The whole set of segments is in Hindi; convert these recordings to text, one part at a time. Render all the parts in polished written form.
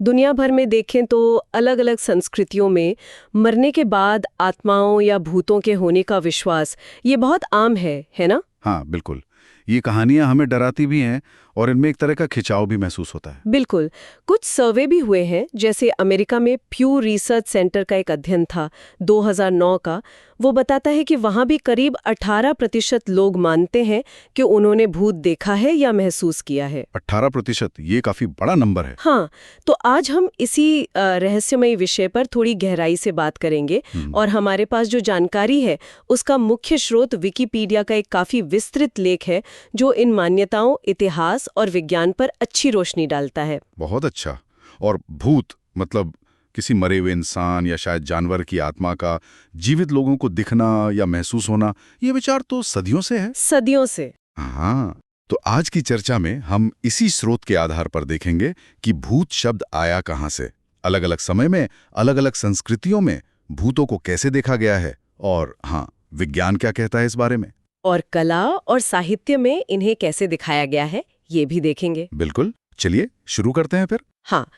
दुनिया भर में देखें तो अलग-अलग संस्कृतियों में मरने के बाद आत्माओं या भूतों के होने का विश्वास ये बहुत आम है ना? हाँ, बिल्कुल। ये कहानियां हमें डराती भी हैं और इनमें एक तरह का खिंचाव भी महसूस होता है। बिल्कुल। कुछ सर्वे भी हुए हैं, जैसे अमेरिका में प्यू रिसर्च सेंटर का एक अध्ययन था 2009 का। वो बताता है कि वहां भी करीब 18% लोग मानते हैं कि उन्होंने भूत देखा है या महसूस किया है। 18%, ये काफी बड़ा नंबर है। हाँ, तो आज हम इसी रहस्यमयी विषय पर थोड़ी गहराई से बात करेंगे और हमारे पास जो जानकारी है उसका मुख्य स्रोत विकिपीडिया का एक काफी विस्तृत लेख है जो इन मान्यताओं, इतिहास और विज्ञान पर अच्छी रोशनी डालता है। बहुत अच्छा। और भूत मतलब किसी मरे हुए इंसान या शायद जानवर की आत्मा का जीवित लोगों को दिखना या महसूस होना, ये विचार तो सदियों से है। सदियों से। हाँ, तो आज की चर्चा में हम इसी स्रोत के आधार पर देखेंगे कि भूत शब्द आया कहाँ से, अलग अलग समय में, अलग अलग संस्कृतियों में भूतों को कैसे देखा गया है, और हाँ, विज्ञान क्या कहता है इस बारे में। और कला और साहित्य में इन्हें कैसे दिखाया गया है, ये भी देखेंगे। बिल्कुल, चलिए शुरू करते हैं फिर। हाँ,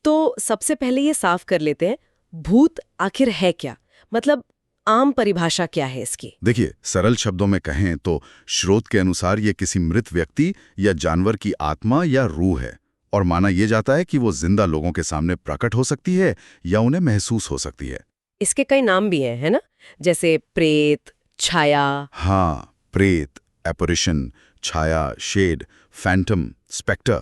तो सबसे पहले ये साफ कर लेते हैं, भूत आखिर है क्या? मतलब आम परिभाषा क्या है इसकी? देखिए, सरल शब्दों में कहें तो स्रोत के अनुसार ये किसी मृत व्यक्ति या जानवर की आत्मा या रूह है, और माना यह जाता है कि वो जिंदा लोगों के सामने प्रकट हो सकती है या उन्हें महसूस हो सकती है। इसके कई नाम भी हैं, है ना? जैसे प्रेत, छाया। हाँ, प्रेत, एपरिशन, छाया, शेड, फैंटम, स्पेक्टर,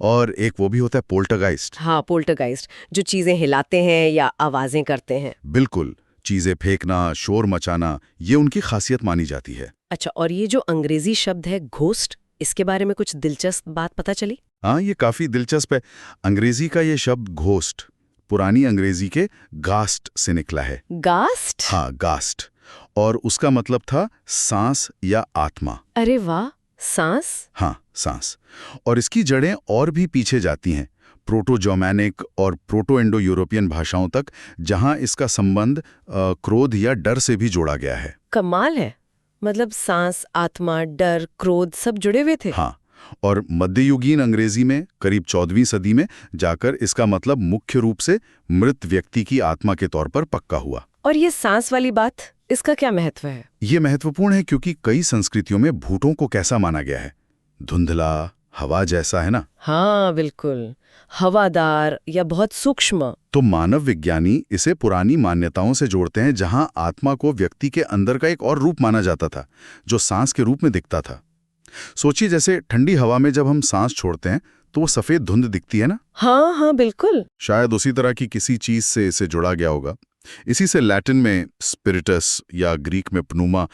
और एक वो भी होता है पोल्टरगाइस्ट। हाँ, पोल्टरगाइस्ट, जो चीजें हिलाते हैं या आवाजें करते हैं। बिल्कुल, चीजें फेंकना, शोर मचाना, ये उनकी खासियत मानी जाती है। अच्छा, और ये जो अंग्रेजी शब्द है घोस्ट, इसके बारे में कुछ दिलचस्प बात पता चली? हाँ, ये काफी दिलचस्प है। अंग्रेजी का ये शब्द घोस्ट पुरानी अंग्रेजी के गास्ट से निकला है। गास्ट? हाँ, गास्ट, और उसका मतलब था सांस या आत्मा। अरे वाह, सांस? हाँ, सांस। और इसकी जड़ें और भी पीछे जाती हैं, प्रोटो जर्मैनिक और प्रोटो इंडो यूरोपियन भाषाओं तक, जहां इसका संबंध क्रोध या डर से भी जोड़ा गया है। कमाल है। मतलब सांस, आत्मा, डर, क्रोध सब जुड़े हुए थे। हाँ, और मध्ययुगीन अंग्रेजी में करीब 14वीं सदी में जाकर इसका मतलब मुख्य रूप से मृत व्यक्ति की आत्मा के तौर पर पक्का हुआ। और ये सांस वाली बात, इसका क्या महत्व है? ये महत्वपूर्ण है क्योंकि कई संस्कृतियों में भूतों को कैसा माना गया है, धुंधला, हवा जैसा, है ना? हाँ बिल्कुल, हवादार या बहुत सूक्ष्म। तो मानव विज्ञानी इसे पुरानी मान्यताओं से जोड़ते हैं, जहां आत्मा को व्यक्ति के अंदर का एक और रूप माना जाता था जो सांस के रूप में दिखता था। सोचिए, जैसे ठंडी हवा में जब हम सांस छोड़ते हैं तो वो सफेद धुंध दिखती है ना? हाँ हाँ बिल्कुल। शायद उसी तरह की किसी चीज से इसे जोड़ा गया होगा। इसी से लैटिन में स्पिरिटस या ग्रीक में प्नूमा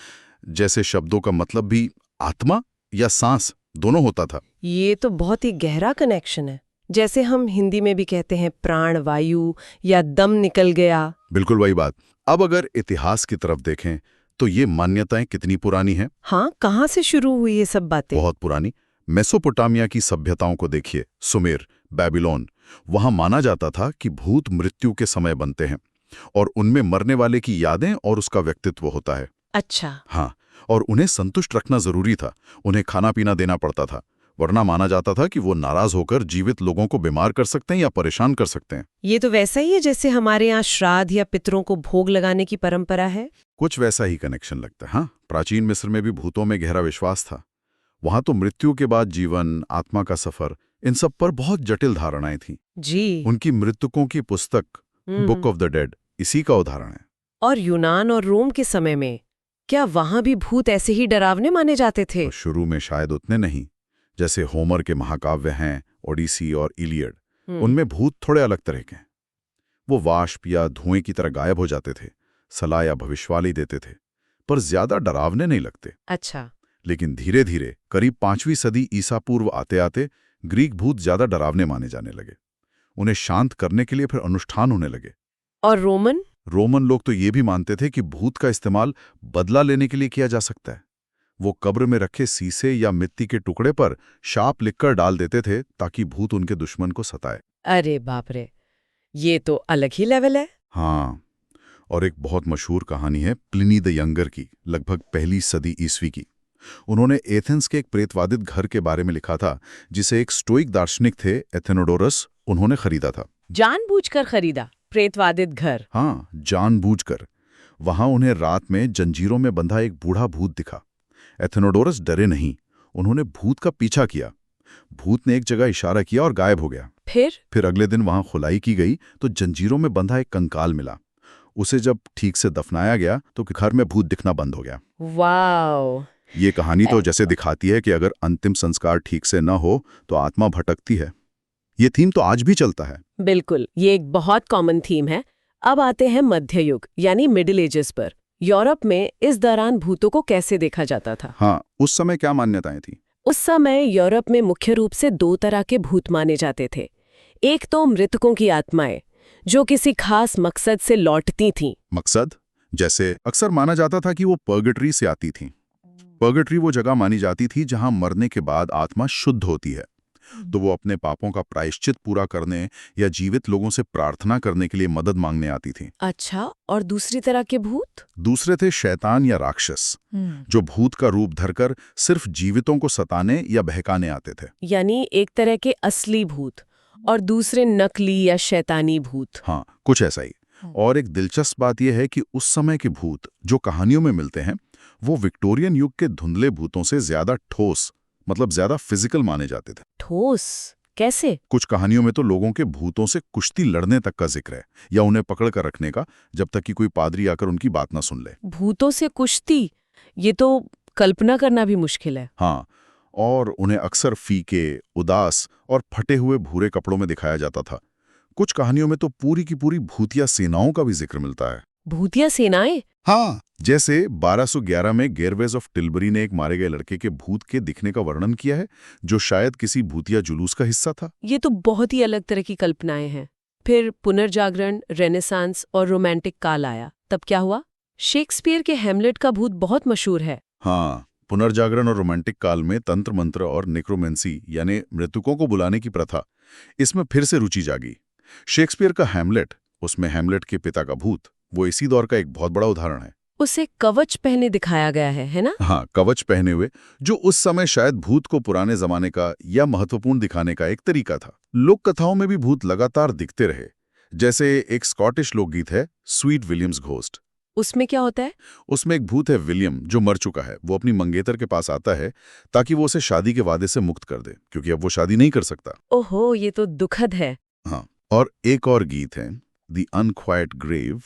जैसे शब्दों का मतलब भी आत्मा या सांस दोनों होता था। ये तो बहुत ही गहरा कनेक्शन है। जैसे हम हिंदी में भी कहते हैं प्राण वायु या दम निकल गया। बिल्कुल वही बात। अब अगर इतिहास की तरफ देखें तो ये मान्यताएं कितनी पुरानी हैं? हाँ, कहाँ से शुरू हुई ये सब बातें? बहुत पुरानी। मेसोपोटामिया की सभ्यताओं को देखिए, सुमेर, बेबीलोन। वहां माना जाता था कि भूत मृत्यु के समय बनते हैं और उनमें मरने वाले की यादें और उसका व्यक्तित्व होता है। अच्छा। हाँ, और उन्हें संतुष्ट रखना जरूरी था, उन्हें खाना पीना देना पड़ता था, वरना माना जाता था कि वो नाराज होकर जीवित लोगों को बीमार कर सकते हैं या परेशान कर सकते हैं। ये तो वैसा ही है जैसे हमारे यहाँ श्राद्ध या पितरों को भोग लगाने की परंपरा है। कुछ वैसा ही कनेक्शन लगता है। हाँ, प्राचीन मिस्र में भी भूतों में गहरा विश्वास था। वहां तो मृत्यु के बाद जीवन, आत्मा का सफर, इन सब पर बहुत जटिल धारणाएं थीं। जी। उनकी मृतकों की पुस्तक बुक ऑफ द डेड इसी का उदाहरण है। और यूनान और रोम के समय में क्या वहां भी भूत ऐसे ही डरावने माने जाते थे? तो शुरू में शायद उतने नहीं। जैसे होमर के महाकाव्य हैं, ओडिसी और इलियड, उनमें भूत थोड़े अलग तरह के हैं। वो वाष्प या धुएं की तरह गायब हो जाते थे, सलाह या भविष्यवाणी देते थे, पर ज्यादा डरावने नहीं लगते। अच्छा। लेकिन धीरे धीरे करीब 5वीं सदी ईसा पूर्व आते आते ग्रीक भूत ज्यादा डरावने माने जाने लगे। उन्हें शांत करने के लिए फिर अनुष्ठान होने लगे। और रोमन? रोमन लोग तो ये भी मानते थे कि भूत का इस्तेमाल बदला लेने के लिए किया जा सकता है। वो कब्र में रखे शीशे या मिट्टी के टुकड़े पर शाप लिखकर डाल देते थे ताकि भूत उनके दुश्मन को सताए। अरे बाप रे, ये तो अलग ही लेवल है। हाँ, और एक बहुत मशहूर कहानी है प्लिनी द यंगर की, लगभग 1ली सदी ईस्वी की। उन्होंने एथेंस के एक प्रेतवादित घर के बारे में लिखा था जिसे एक स्टोइक दार्शनिक थे एथेनोडोरस, उन्होंने खरीदा था। जानबूझकर खरीदा प्रेतवादित घर। हाँ, जानबूझकर। वहां उन्हें रात में जंजीरों में बंधा एक बूढ़ा भूत दिखा। एथेनोडोरस डरे नहीं, उन्होंने भूत का पीछा किया। भूत ने एक जगह इशारा किया और गायब हो गया। फिर अगले दिन वहां खुदाई की गई तो जंजीरों में बंधा एक कंकाल मिला। उसे जब ठीक से दफनाया गया तो घर में भूत दिखना बंद हो गया। वाओ! ये कहानी तो जैसे दिखाती है कि अगर अंतिम संस्कार ठीक से न हो तो आत्मा भटकती है। ये थीम तो आज भी चलता है। बिल्कुल, ये एक बहुत कॉमन थीम है। अब आते हैं मध्य युग यानी मिडिल एजेस पर। यूरोप में इस दौरान भूतों को कैसे देखा जाता था? हाँ, उस समय क्या मान्यताएं थी? उस समय यूरोप में मुख्य रूप से 2 तरह के भूत माने जाते थे। एक तो मृतकों की आत्माएं, जो किसी खास मकसद से लौटती थीं। मकसद? जैसे अक्सर माना जाता था कि वो पर्गेटरी से आती थीं। पर्गेटरी वो जगह मानी जाती थी जहां मरने के बाद आत्मा शुद्ध होती है, तो वो अपने पापों का प्रायश्चित पूरा करने या जीवित लोगों से प्रार्थना करने के लिए मदद मांगने आती थी। अच्छा, और दूसरी तरह के भूत? दूसरे थे शैतान या राक्षस, जो भूत का रूप धरकर सिर्फ जीवितों को सताने या बहकाने आते थे। यानी एक तरह के असली भूत और दूसरे नकली या शैतानी भूत। हाँ, कुछ ऐसा ही। और एक दिलचस्प बात यह है कि उस समय के भूत जो कहानियों में मिलते हैं वो विक्टोरियन युग के धुंधले भूतों से ज्यादा ठोस, मतलब ज्यादा फिजिकल माने जाते थे। ठोस कैसे? कुछ कहानियों में तो लोगों के भूतों से कुश्ती लड़ने तक का जिक्र है, या उन्हें पकड़ कर रखने का, जब तक कि कोई पादरी आकर उनकी बात ना सुन ले। भूतों से कुश्ती? ये तो कल्पना करना भी मुश्किल है। हाँ, और उन्हें अक्सर फीके, उदास और फटे हुए भूरे कपड़ों में दिखाया जाता था। कुछ कहानियों में तो पूरी की पूरी भूतिया सेनाओं का भी जिक्र मिलता है। भूतिया सेनाएं? हाँ, जैसे 1211 में गेरवेज ऑफ टिल्बरी ने एक मारे गए लड़के के भूत के दिखने का वर्णन किया है, जो शायद किसी भूतिया जुलूस का हिस्सा था। ये तो बहुत ही अलग तरह की कल्पनाएं हैं। फिर पुनर्जागरण, रेनेसांस और रोमांटिक काल आया, तब क्या हुआ? शेक्सपियर के हैमलेट का भूत बहुत मशहूर है। हाँ, पुनर्जागरण और रोमांटिक काल में तंत्र मंत्र और निक्रोमेंसी यानी मृतकों को बुलाने की प्रथा, इसमें फिर से रुचि जागी। शेक्सपियर का हैमलेट, उसमें हैमलेट के पिता का भूत, वो इसी दौर का एक बहुत बड़ा उदाहरण है। उसे कवच पहने दिखाया गया है ना? हाँ, कवच पहने हुए, जो उस समय शायद भूत को पुराने जमाने का या महत्वपूर्ण दिखाने का एक तरीका था। लोक कथाओं में भी भूत लगातार दिखते रहे। जैसे एक स्कॉटिश लोकगीत है, स्वीट विलियम्स घोस्ट। उसमें क्या होता है? उसमें एक भूत है विलियम, जो मर चुका है। वो अपनी मंगेतर के पास आता है ताकि वो उसे शादी के वादे से मुक्त कर दे, क्योंकि अब वो शादी नहीं कर सकता। ओहो, ये तो दुखद है। हाँ, और एक और गीत है, द अनक्वाइट ग्रेव,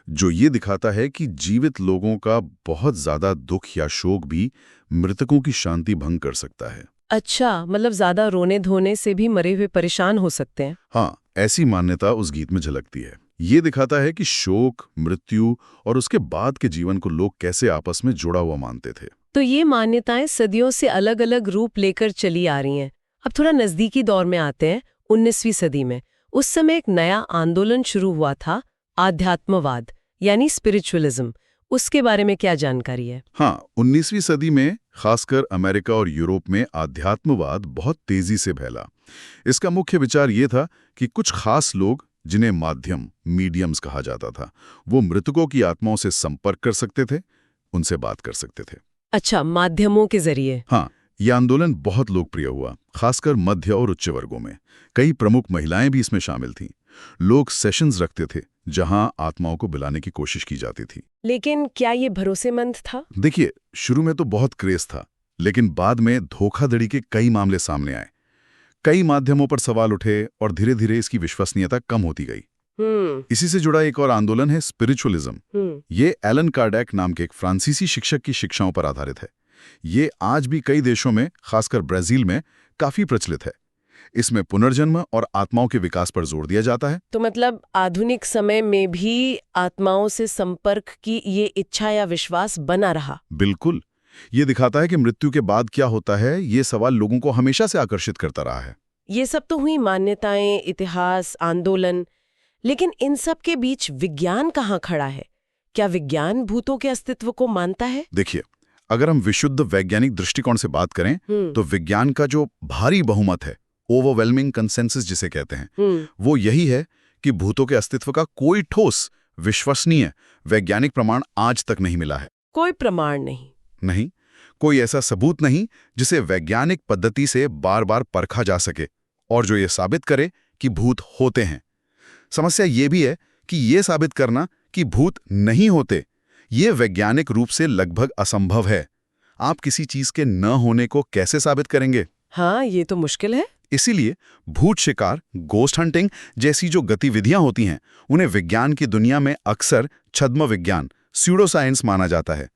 जो ये दिखाता है कि जीवित लोगों का बहुत ज्यादा दुख या शोक भी मृतकों की शांति भंग कर सकता है। अच्छा, मतलब ज्यादा रोने धोने से भी मरे हुए परेशान हो सकते हैं। हाँ, ऐसी मान्यता उस गीत में झलकती है। ये दिखाता है कि शोक, मृत्यु और उसके बाद के जीवन को लोग कैसे आपस में जुड़ा हुआ मानते थे। तो ये मान्यताएं सदियों से अलग अलग रूप लेकर चली आ रही हैं। अब थोड़ा नजदीकी दौर में आते हैं, 19वीं सदी में। उस समय एक नया आंदोलन शुरू हुआ था, आध्यात्मवाद यानी स्पिरिचुअलिज्म। उसके बारे में क्या जानकारी है? हाँ, 19वीं सदी में खासकर अमेरिका और यूरोप में आध्यात्मवाद बहुत तेजी से फैला। इसका मुख्य विचार ये था कि कुछ खास लोग, जिन्हें मीडियम्स कहा जाता था, वो मृतकों की आत्माओं से संपर्क कर सकते थे, उनसे बात कर सकते थे। अच्छा, माध्यमों के जरिए। हाँ, यह आंदोलन बहुत लोकप्रिय हुआ, खासकर मध्य और उच्च वर्गों में। कई प्रमुख महिलाएं भी इसमें शामिल थीं। लोग सेशंस रखते थे जहां आत्माओं को बुलाने की कोशिश की जाती थी। लेकिन क्या ये भरोसेमंद था? देखिए, शुरू में तो बहुत क्रेज था, लेकिन बाद में धोखाधड़ी के कई मामले सामने आए। कई माध्यमों पर सवाल उठे और धीरे धीरे इसकी विश्वसनीयता कम होती गई। इसी से जुड़ा एक और आंदोलन है स्पिरिचुअलिज्म। ये एलन कार्डैक नाम के एक फ्रांसीसी शिक्षक की शिक्षाओं पर आधारित है। ये आज भी कई देशों में, खासकर ब्राजील में, काफी प्रचलित है। इसमें पुनर्जन्म और आत्माओं के विकास पर जोर दिया जाता है। तो मतलब आधुनिक समय में भी आत्माओं से संपर्क की ये इच्छा या विश्वास बना रहा? बिल्कुल। ये दिखाता है कि मृत्यु के बाद क्या होता है, ये सवाल लोगों को हमेशा से आकर्षित करता रहा है। ये सब तो हुई मान्यताएं, इतिहास, आंदोलन, लेकिन इन सब के बीच विज्ञान कहाँ खड़ा है? क्या विज्ञान भूतों के अस्तित्व को मानता है? देखिए, अगर हम विशुद्ध वैज्ञानिक दृष्टिकोण से बात करें तो विज्ञान का जो भारी बहुमत है, ओवरवेलमिंग कंसेंसस जिसे कहते हैं, वो यही है कि भूतों के अस्तित्व का कोई ठोस, विश्वसनीय वैज्ञानिक प्रमाण आज तक नहीं मिला है। कोई प्रमाण नहीं, कोई ऐसा सबूत नहीं जिसे वैज्ञानिक पद्धति से बार बार परखा जा सके और जो ये साबित करे कि भूत होते हैं। समस्या ये भी है कि ये साबित करना कि भूत नहीं होते, ये वैज्ञानिक रूप से लगभग असंभव है। आप किसी चीज के न होने को कैसे साबित करेंगे? हाँ, ये तो मुश्किल है। इसीलिए भूत शिकार, गोस्ट हंटिंग जैसी जो गतिविधियां होती हैं, उन्हें विज्ञान की दुनिया में अक्सर छद्म विज्ञान, स्यूडो साइंस माना जाता है,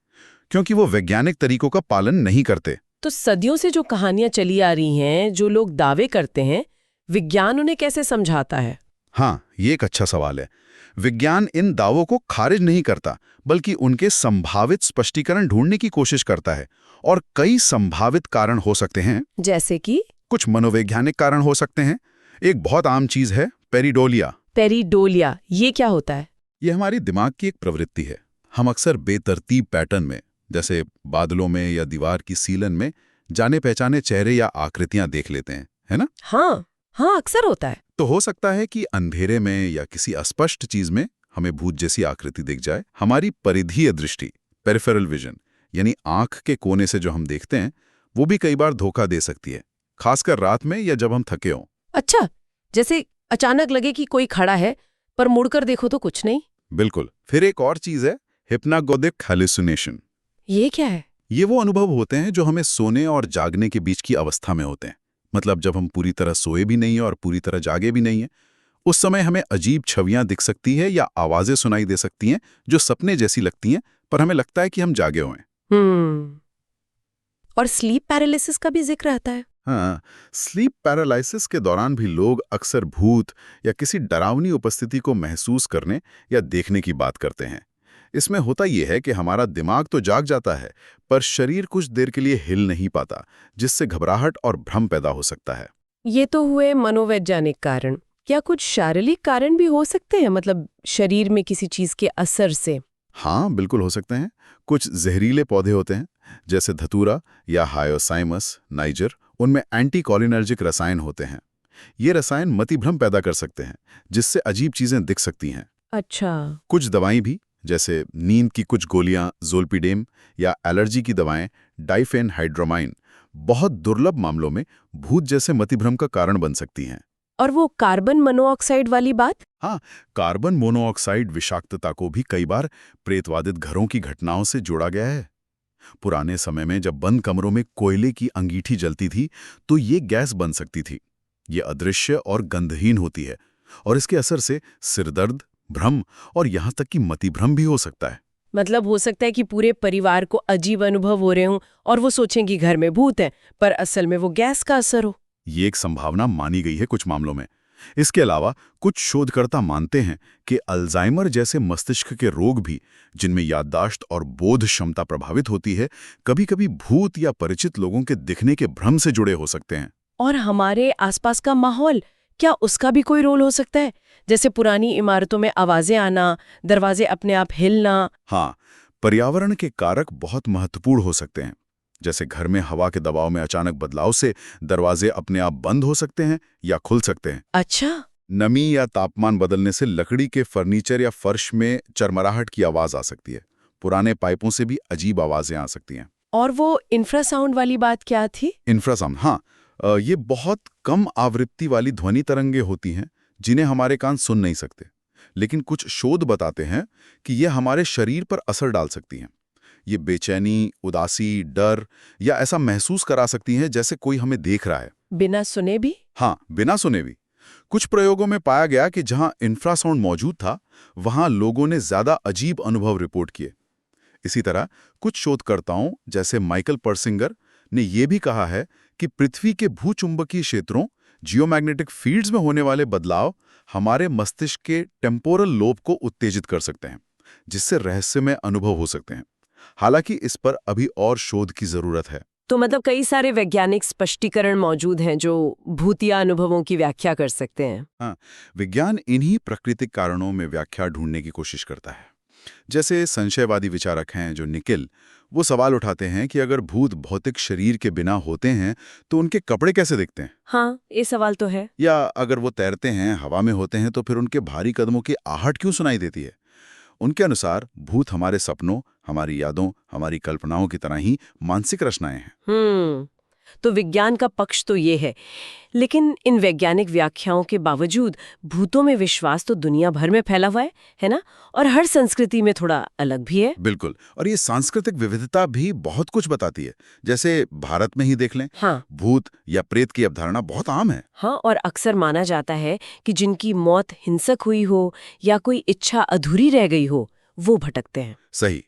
क्योंकि वो वैज्ञानिक तरीकों का पालन नहीं करते। तो सदियों से जो कहानियां चली आ रही हैं, जो लोग दावे करते हैं, विज्ञान उन्हें कैसे समझाता है? हाँ, ये एक अच्छा सवाल है। विज्ञान इन दावों को खारिज नहीं करता, बल्कि उनके संभावित स्पष्टीकरण ढूंढने की कोशिश करता है। और कई संभावित कारण हो सकते हैं। जैसे कि? कुछ मनोवैज्ञानिक कारण हो सकते हैं। एक बहुत आम चीज है पेरिडोलिया। पेरिडोलिया, ये क्या होता है? ये हमारी दिमाग की एक प्रवृत्ति है। हम अक्सर बेतरतीब पैटर्न में, जैसे बादलों में या दीवार की सीलन में, जाने पहचाने चेहरे या आकृतियां देख लेते हैं, है ना? हाँ, अक्सर होता है। तो हो सकता है कि अंधेरे में या किसी अस्पष्ट चीज में हमें भूत जैसी आकृति दिख जाए। हमारी परिधीय दृष्टि, पेरिफेरल विजन, यानी आंख के कोने से जो हम देखते हैं, वो भी कई बार धोखा दे सकती है, खासकर रात में या जब हम थके हों। अच्छा, जैसे अचानक लगे कि कोई खड़ा है, पर मुड़कर देखो तो कुछ नहीं। बिल्कुल। फिर एक और चीज है हिप्नागोगिक हैलुसिनेशन। ये क्या है? ये वो अनुभव होते हैं जो हमें सोने और जागने के बीच की अवस्था में होते हैं। मतलब जब हम पूरी तरह सोए भी नहीं हैं और पूरी तरह जागे भी नहीं हैं, उस समय हमें अजीब छवियां दिख सकती है या आवाजें सुनाई दे सकती हैं जो सपने जैसी लगती हैं, पर हमें लगता है कि हम जागे हुए हैं। और स्लीप पैरालिसिस का भी जिक्र आता है। हाँ, स्लीप पैरालिसिस के दौरान भी लोग अक्सर भूत या किसी डरावनी उपस्थिति को महसूस करने या देखने की बात करते हैं। इसमें होता यह है कि हमारा दिमाग तो जाग जाता है, पर शरीर कुछ देर के लिए हिल नहीं पाता, जिससे घबराहट और भ्रम पैदा हो सकता है। ये तो हुए मनोवैज्ञानिक कारण। क्या कुछ शारीरिक कारण भी हो सकते हैं, मतलब शरीर में किसी चीज के असर से? हाँ, बिल्कुल हो सकते हैं। कुछ जहरीले पौधे होते हैं, जैसे धतूरा या हायोसाइमस नाइजर, उनमें एंटीकोलिनर्जिक रसायन होते हैं। ये रसायन मतिभ्रम पैदा कर सकते हैं, जिससे अजीब चीजें दिख सकती हैं। अच्छा। कुछ दवाएं भी, जैसे नींद की कुछ गोलियां ज़ोलपीडेम, या एलर्जी की दवाएं डाइफेनहाइड्रोमाइन, बहुत दुर्लभ मामलों में भूत जैसे मतिभ्रम का कारण बन सकती हैं। और वो कार्बन मोनोऑक्साइड वाली बात? हाँ, कार्बन मोनोऑक्साइड विषाक्तता को भी कई बार प्रेतवादित घरों की घटनाओं से जोड़ा गया है। पुराने समय में जब बंद कमरों में कोयले की अंगीठी जलती थी, तो ये गैस बन सकती थी। ये अदृश्य और गंधहीन होती है, और इसके असर से सिरदर्द, भ्रम और यहाँ तक कि मतिभ्रम भी हो सकता है। मतलब हो सकता है कि पूरे परिवार को अजीब अनुभव हो रहे हों और वो सोचें कि घर में भूत है, पर असल में वो गैस का असर हो। ये एक संभावना मानी गई है कुछ मामलों में। इसके अलावा कुछ शोधकर्ता मानते हैं कि अल्जाइमर जैसे मस्तिष्क के रोग भी, जिनमें याददाश्त और बोध क्षमता प्रभावित होती है, कभी-कभी भूत या परिचित लोगों के दिखने के भ्रम से जुड़े हो सकते हैं। और हमारे आसपास का माहौल, क्या उसका भी कोई रोल हो सकता है? जैसे पुरानी इमारतों में आवाजें आना, दरवाजे अपने आप हिलना। हाँ, पर्यावरण के कारक बहुत महत्वपूर्ण हो सकते हैं। जैसे घर में हवा के दबाव में अचानक बदलाव से दरवाजे अपने आप बंद हो सकते हैं या खुल सकते हैं। अच्छा। नमी या तापमान बदलने से लकड़ी के फर्नीचर या फर्श में चरमराहट की आवाज आ सकती है। पुराने पाइपों से भी अजीब आवाजें आ सकती हैं। और वो इंफ्रासाउंड वाली बात क्या थी? इंफ्रासाउंड, हाँ, ये बहुत कम आवृत्ति वाली ध्वनि तरंगे होती हैं जिन्हें हमारे कान सुन नहीं सकते, लेकिन कुछ शोध बताते हैं कि ये हमारे शरीर पर असर डाल सकती हैं। ये बेचैनी, उदासी, डर या ऐसा महसूस करा सकती हैं जैसे कोई हमें देख रहा है। बिना सुने भी? हाँ, बिना सुने भी। कुछ प्रयोगों में पाया गया कि जहां इंफ्रासाउंड मौजूद था, वहां लोगों ने ज्यादा अजीब अनुभव रिपोर्ट किए। इसी तरह कुछ शोधकर्ताओं, जैसे माइकल पर्सिंगर, ने यह भी कहा है कि पृथ्वी के भूचुंबकीय क्षेत्रों, जियोमैग्नेटिक फील्ड्स में होने वाले बदलाव हमारे मस्तिष्क के टेम्पोरल लोब को उत्तेजित कर सकते हैं, जिससे रहस्यमय अनुभव हो सकते हैं। हालांकि इस पर अभी और शोध की जरूरत है। तो मतलब कई सारे वैज्ञानिक स्पष्टीकरण मौजूद हैं जो भूतिया अनुभवों की व्याख्या कर सकते हैं। हाँ, विज्ञान इन्हीं प्राकृतिक कारणों में व्याख्या ढूंढने की कोशिश करता है। जैसे संशयवादी विचारक हैं जो निकिल, वो सवाल उठाते हैं कि अगर भूत भौतिक शरीर के बिना होते हैं तो उनके कपड़े कैसे दिखते हैं। हाँ, ये सवाल तो है। या अगर वो तैरते हैं, हवा में होते हैं, तो फिर उनके भारी कदमों की आहट क्यों सुनाई देती है। उनके अनुसार भूत हमारे सपनों, हमारी यादों, हमारी कल्पनाओं की तरह ही मानसिक रचनाएं हैं। तो विज्ञान का पक्ष तो ये है, लेकिन इन वैज्ञानिक व्याख्याओं के बावजूद भूतों में विश्वास तो दुनिया भर में फैला हुआ है ना? और हर संस्कृति में थोड़ा अलग भी है। बिल्कुल, और ये सांस्कृतिक विविधता भी बहुत कुछ बताती है। जैसे भारत में ही देख लें, हाँ, भूत या प्रेत की अवधारणा बहुत आम है। हाँ, और अक्सर माना जाता है कि जिनकी मौत हिंसक हुई हो या कोई इच्छा अधूरी रह गई हो, वो भटकते हैं। सही।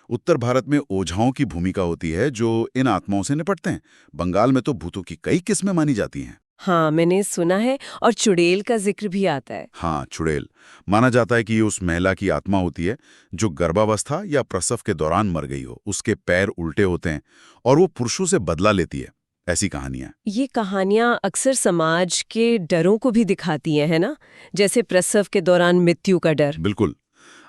उत्तर भारत में ओझाओं की भूमिका होती है जो इन आत्माओं से निपटते हैं। बंगाल में तो भूतों की कई किस्में मानी जाती हैं। हाँ, मैंने सुना है, और चुड़ैल का जिक्र भी आता है। हाँ, चुड़ैल। माना जाता है कि ये उस महिला की आत्मा होती है जो गर्भावस्था या प्रसव के दौरान मर गई हो। उसके पैर उल्टे होते हैं और वो पुरुषों से बदला लेती है। ऐसी कहानियां। ये कहानियां अक्सर समाज के डरों को भी दिखाती हैं, है ना? जैसे प्रसव के दौरान मृत्यु का डर। बिल्कुल।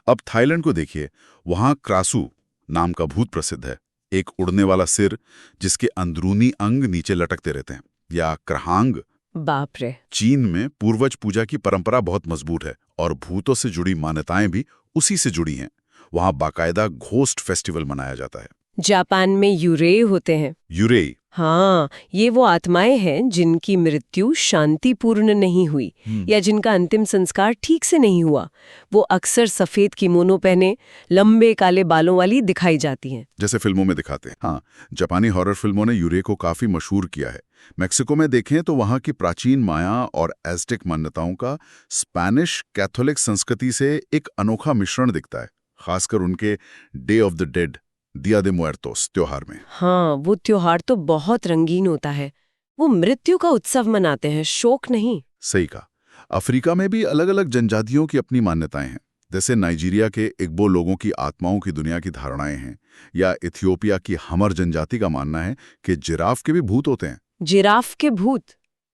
अब थाईलैंड को देखिए, वहां क्रासू नाम का भूत प्रसिद्ध है। एक उड़ने वाला सिर जिसके अंदरूनी अंग नीचे लटकते रहते हैं। या क्रहांग। बाप रे। चीन में पूर्वज पूजा की परंपरा बहुत मजबूत है और भूतों से जुड़ी मान्यताएं भी उसी से जुड़ी हैं। वहां बाकायदा घोस्ट फेस्टिवल मनाया जाता है। जापान में यूरेई होते हैं। यूरेई। हाँ, ये वो आत्माएं हैं जिनकी मृत्यु शांतिपूर्ण नहीं हुई या जिनका अंतिम संस्कार ठीक से नहीं हुआ। वो अक्सर सफेद किमोनो पहने, लंबे काले बालों वाली दिखाई जाती हैं। जैसे फिल्मों में दिखाते हैं। हाँ, जापानी हॉरर फिल्मों ने यूरेई को काफी मशहूर किया है। मेक्सिको में देखें तो वहां की प्राचीन माया और एज़टेक मान्यताओं का स्पेनिश कैथोलिक संस्कृति से एक अनोखा मिश्रण दिखता है, खासकर उनके डे ऑफ द डेड, दिया दे मुएर्तोस त्योहार में। हाँ, वो त्योहार तो बहुत रंगीन होता है। वो मृत्यु का उत्सव मनाते हैं, शोक नहीं। सही कहा। अफ्रीका में भी अलग अलग जनजातियों की अपनी मान्यताएं हैं। जैसे नाइजीरिया के इग्बो लोगों की आत्माओं की दुनिया की धारणाएं हैं, या इथियोपिया की हमर जनजाति का मानना है कि जिराफ के भी भूत होते हैं। जिराफ के भूत,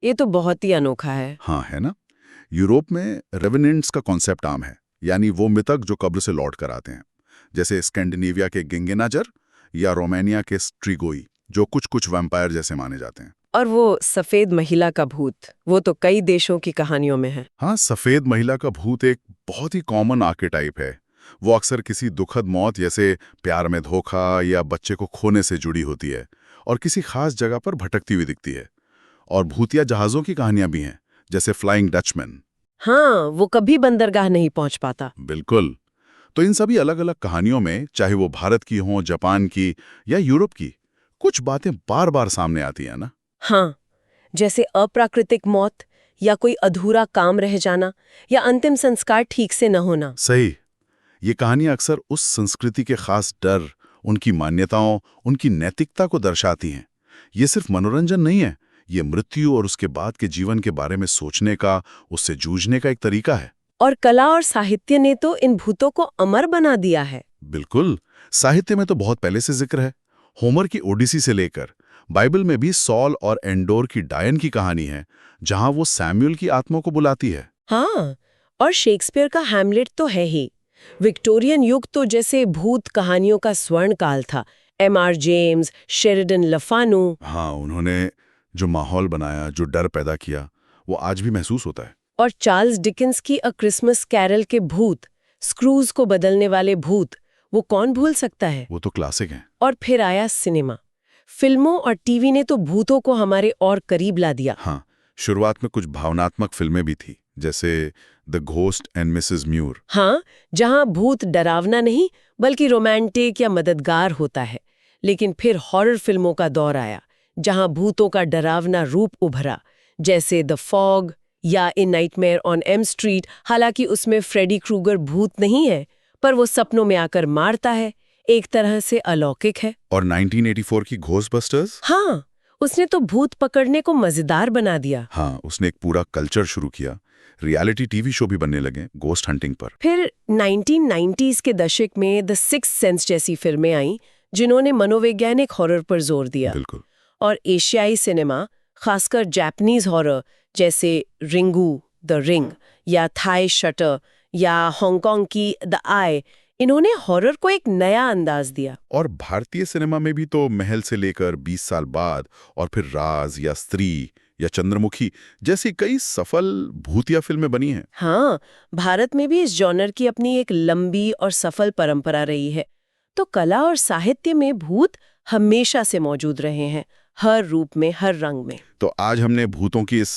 ये तो बहुत ही अनोखा है। हाँ, है ना। यूरोप में रेवेनेंट्स का कॉन्सेप्ट आम है, यानी वो मृतक जो कब्र से लौट कर आते हैं। जैसे स्कैंडिनेविया के गिंगेनाजर या रोमानिया के स्ट्रिगोई, जो कुछ कुछ वैम्पायर जैसे माने जाते हैं। और वो सफेद महिला का भूत, वो तो कई देशों की कहानियों में है। हाँ, सफेद महिला का भूत एक बहुत ही कॉमन आर्केटाइप है। वो अक्सर किसी दुखद मौत जैसे प्यार में धोखा या बच्चे को खोने से जुड़ी होती है और किसी खास जगह पर भटकती हुई दिखती है। और भूतिया जहाज़ों की कहानियां भी हैं, जैसे फ्लाइंग डचमैन। हाँ, वो कभी बंदरगाह नहीं पहुंच पाता। बिल्कुल। तो इन सभी अलग अलग कहानियों में, चाहे वो भारत की हों, जापान की या यूरोप की, कुछ बातें बार बार सामने आती हैं ना। हाँ, जैसे अप्राकृतिक मौत या कोई अधूरा काम रह जाना या अंतिम संस्कार ठीक से न होना। सही। ये कहानियां अक्सर उस संस्कृति के खास डर, उनकी मान्यताओं, उनकी नैतिकता को दर्शाती हैं। ये सिर्फ मनोरंजन नहीं है, ये मृत्यु और उसके बाद के जीवन के बारे में सोचने का, उससे जूझने का एक तरीका है। और कला और साहित्य ने तो इन भूतों को अमर बना दिया है। बिल्कुल। साहित्य में तो बहुत पहले से जिक्र है। होमर की ओडिसी से लेकर बाइबल में भी सॉल और एंडोर की डायन की कहानी है, जहां वो सैमुअल की आत्मा को बुलाती है। हाँ, और शेक्सपियर का हैमलेट तो है ही। विक्टोरियन युग तो जैसे भूत कहानियों का स्वर्ण काल था। M.R. जेम्स, शेरिडन लफानो। हाँ, उन्होंने जो माहौल बनाया, जो डर पैदा किया, वो आज भी महसूस होता है। और चार्ल्स डिकेंस की अ क्रिसमस कैरल के भूत, स्क्रूज को बदलने वाले भूत, वो कौन भूल सकता है? वो तो क्लासिक हैं। और फिर आया सिनेमा। फिल्मों और टीवी ने तो भूतों को हमारे और करीब ला दिया। हाँ, शुरुआत में कुछ भावनात्मक फिल्में भी थी, जैसे the Ghost and Mrs Muir. हाँ, जहां भूत डरावना नहीं बल्कि रोमांटिक या मददगार होता है। लेकिन फिर हॉरर फिल्मों का दौर आया, जहां भूतों का डरावना रूप उभरा, जैसे द फॉग या ए नाइटमेयर ऑन एम स्ट्रीट। हालांकि उसमें फ्रेडी क्रूगर भूत नहीं है, पर वो सपनों में आकर मारता है, एक तरह से अलौकिक है। और 1984 की घोस्टबस्टर्स। हाँ, उसने तो भूत पकड़ने को मजेदार बना दिया। हाँ, उसने एक पूरा कल्चर शुरू किया। रियलिटी टीवी शो भी बनने लगे घोस्ट हंटिंग पर। फिर 1990s के दशक में द सिक्स्थ सेंस जैसी फिल्में आईं, जिन्होंने मनोवैज्ञानिक हॉरर पर जोर दिया। बिल्कुल। और एशियाई सिनेमा, खासकर जापानीज हॉरर जैसे रिंगू द रिंग या थाई शटर या हांगकांग की द आई, इन्होंने हॉरर को एक नया अंदाज दिया। और भारतीय सिनेमा में भी तो महल से लेकर 20 साल बाद और फिर राज या स्त्री या चंद्रमुखी जैसी कई सफल भूतिया फिल्में बनी हैं। हाँ, भारत में भी इस जॉनर की अपनी एक लंबी और सफल परंपरा रही है। तो कला और साहित्य में भूत हमेशा से मौजूद रहे हैं, हर रूप में, हर रंग में। तो आज हमने भूतों की इस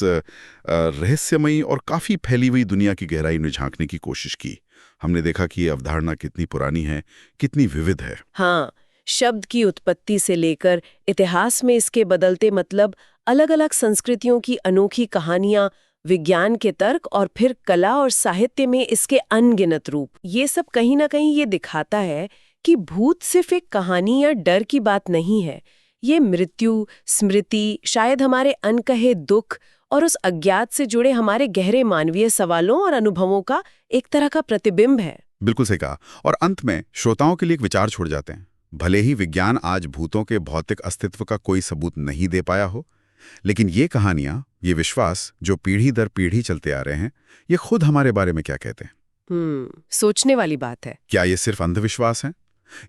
रहस्यमयी और काफी फैली हुई दुनिया की गहराई में झांकने की कोशिश की। हमने देखा कि ये अवधारणा कितनी पुरानी है, कितनी विविध है। हाँ, शब्द की उत्पत्ति से लेकर इतिहास में इसके बदलते मतलब, अलग-अलग संस्कृतियों की अनोखी कहानियां, विज्ञान के तर्क और फिर कला और साहित्य में इसके अनगिनत रूप, ये सब कहीं ना कहीं ये दिखाता है कि भूत सिर्फ एक कहानी या डर की बात नहीं है। ये मृत्यु, स्मृति, शायद हमारे अनकहे दुख और उस अज्ञात से जुड़े हमारे गहरे मानवीय सवालों और अनुभवों का एक तरह का प्रतिबिंब है। बिल्कुल सही कहा। और अंत में श्रोताओं के लिए एक विचार छोड़ जाते हैं। भले ही विज्ञान आज भूतों के भौतिक अस्तित्व का कोई सबूत नहीं दे पाया हो, लेकिन ये कहानियां, ये विश्वास जो पीढ़ी दर पीढ़ी चलते आ रहे हैं, ये खुद हमारे बारे में क्या कहते हैं? सोचने वाली बात है। क्या ये सिर्फ अंधविश्वास है,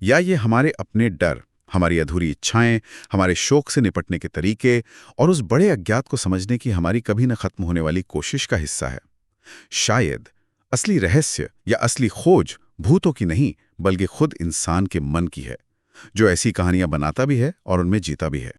या ये हमारे अपने डर, हमारी अधूरी इच्छाएं, हमारे शोक से निपटने के तरीके और उस बड़े अज्ञात को समझने की हमारी कभी न खत्म होने वाली कोशिश का हिस्सा है? शायद असली रहस्य या असली खोज भूतों की नहीं, बल्कि खुद इंसान के मन की है, जो ऐसी कहानियां बनाता भी है और उनमें जीता भी है।